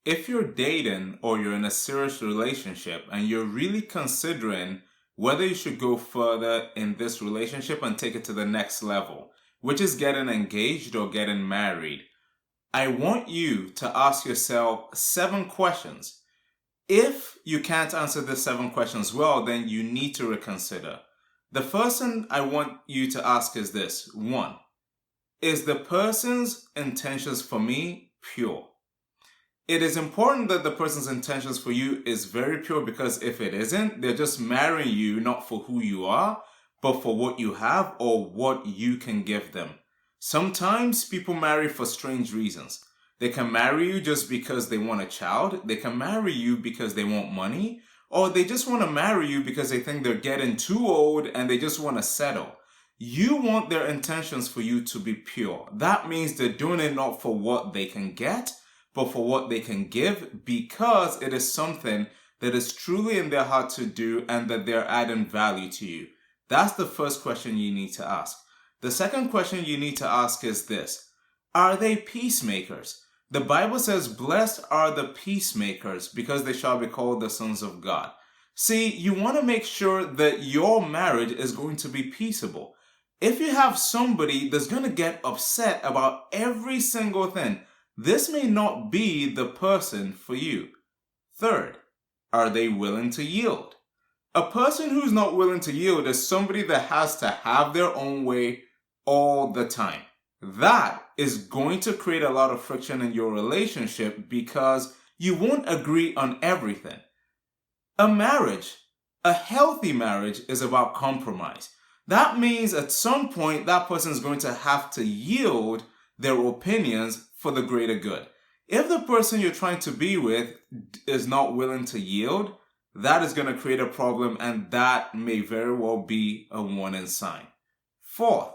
If you're dating or you're in a serious relationship and you're really considering whether you should go further in this relationship and take it to the next level, which is getting engaged or getting married, I want you to ask yourself 7 questions. If you can't answer the 7 questions well, then you need to reconsider. The first thing I want you to ask is this. 1. Is the person's intentions for me pure? It is important that the person's intentions for you is very pure, because if it isn't, they're just marrying you not for who you are, but for what you have or what you can give them. Sometimes people marry for strange reasons. They can marry you just because they want a child. They can marry you because they want money. Or they just want to marry you because they think they're getting too old and they just want to settle. You want their intentions for you to be pure. That means they're doing it not for what they can get, but for what they can give, because it is something that is truly in their heart to do and that they're adding value to you. That's the first question you need to ask. The second question you need to ask is this. Are they peacemakers? The Bible says, blessed are the peacemakers, because they shall be called the sons of God. See, you want to make sure that your marriage is going to be peaceable. If you have somebody that's going to get upset about every single thing, this may not be the person for you. Third, are they willing to yield? A person who's not willing to yield is somebody that has to have their own way all the time. That is going to create a lot of friction in your relationship, because you won't agree on everything. A marriage, a healthy marriage, is about compromise. That means at some point that person is going to have to yield their opinions for the greater good. If the person you're trying to be with is not willing to yield, that is going to create a problem, and that may very well be a warning sign. Fourth,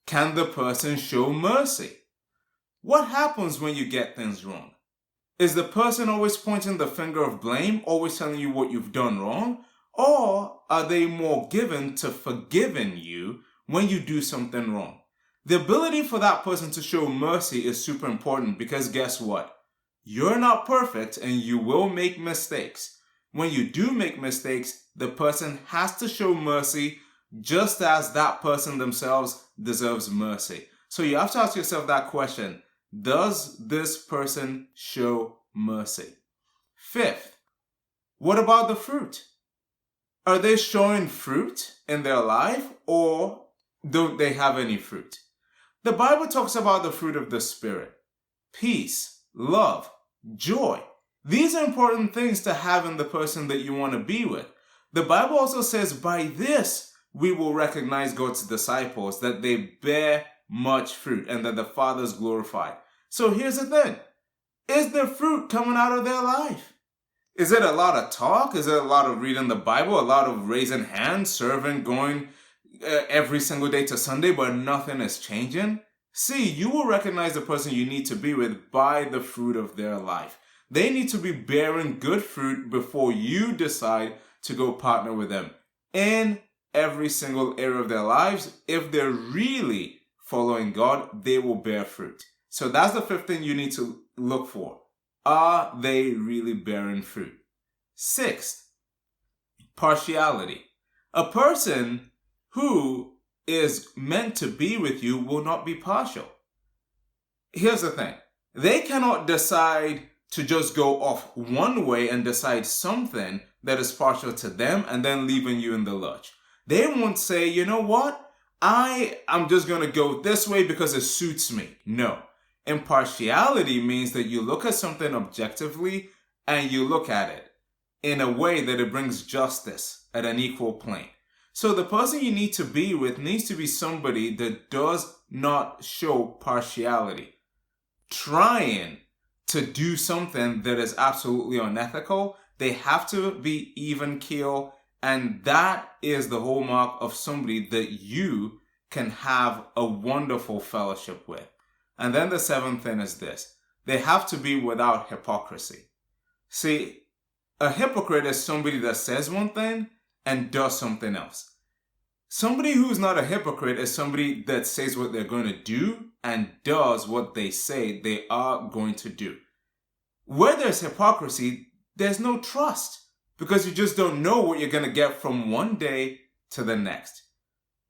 can the person show mercy? What happens when you get things wrong? Is the person always pointing the finger of blame, always telling you what you've done wrong? Or are they more given to forgiving you when you do something wrong? The ability for that person to show mercy is super important, because guess what? You're not perfect and you will make mistakes. When you do make mistakes, the person has to show mercy, just as that person themselves deserves mercy. So you have to ask yourself that question. Does this person show mercy? Fifth, what about the fruit? Are they showing fruit in their life, or don't they have any fruit? The Bible talks about the fruit of the Spirit: peace, love, joy. These are important things to have in the person that you want to be with. The Bible also says, by this we will recognize God's disciples, that they bear much fruit and that the Father is glorified. So here's the thing. Is there fruit coming out of their life? Is it a lot of talk? Is it a lot of reading the Bible? A lot of raising hands, serving, going every single day to Sunday, but nothing is changing? See, you will recognize the person you need to be with by the fruit of their life. They need to be bearing good fruit before you decide to go partner with them in every single area of their lives. If they're really following God, they will bear fruit. So that's the fifth thing you need to look for. Are they really bearing fruit? Sixth, partiality. A person who is meant to be with you will not be partial. Here's the thing. They cannot decide to just go off one way and decide something that is partial to them and then leaving you in the lurch. They won't say, you know what? I'm just going to go this way because it suits me. No. Impartiality means that you look at something objectively and you look at it in a way that it brings justice at an equal plane. So the person you need to be with needs to be somebody that does not show partiality, trying to do something that is absolutely unethical. They have to be even keel, and that is the hallmark of somebody that you can have a wonderful fellowship with. And then the seventh thing is this. They have to be without hypocrisy. See, a hypocrite is somebody that says one thing and does something else. Somebody who's not a hypocrite is somebody that says what they're going to do and does what they say they are going to do. Where there's hypocrisy, there's no trust because you just don't know what you're going to get from one day to the next.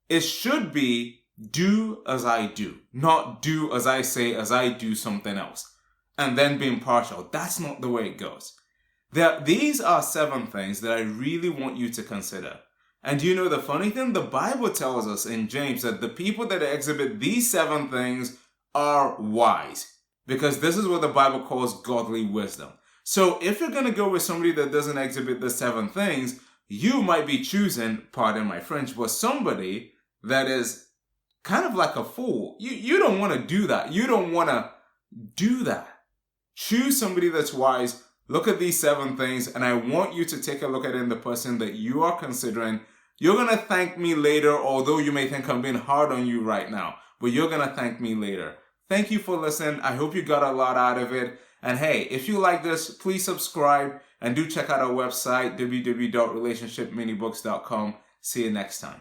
It should be do as I do, not do as I say as I do something else, and then be impartial. That's not the way it goes. These are 7 things that I really want you to consider. And you know the funny thing? The Bible tells us in James that the people that exhibit these 7 things are wise. Because this is what the Bible calls godly wisdom. So if you're going to go with somebody that doesn't exhibit the 7 things, you might be choosing, pardon my French, but somebody that is kind of like a fool. You don't want to do that. You don't want to do that. Choose somebody that's wise. Look at these 7 things, and I want you to take a look at it in the person that you are considering. You're going to thank me later, although you may think I'm being hard on you right now, but you're going to thank me later. Thank you for listening. I hope you got a lot out of it. And hey, if you like this, please subscribe and do check out our website, www.relationshipminibooks.com. See you next time.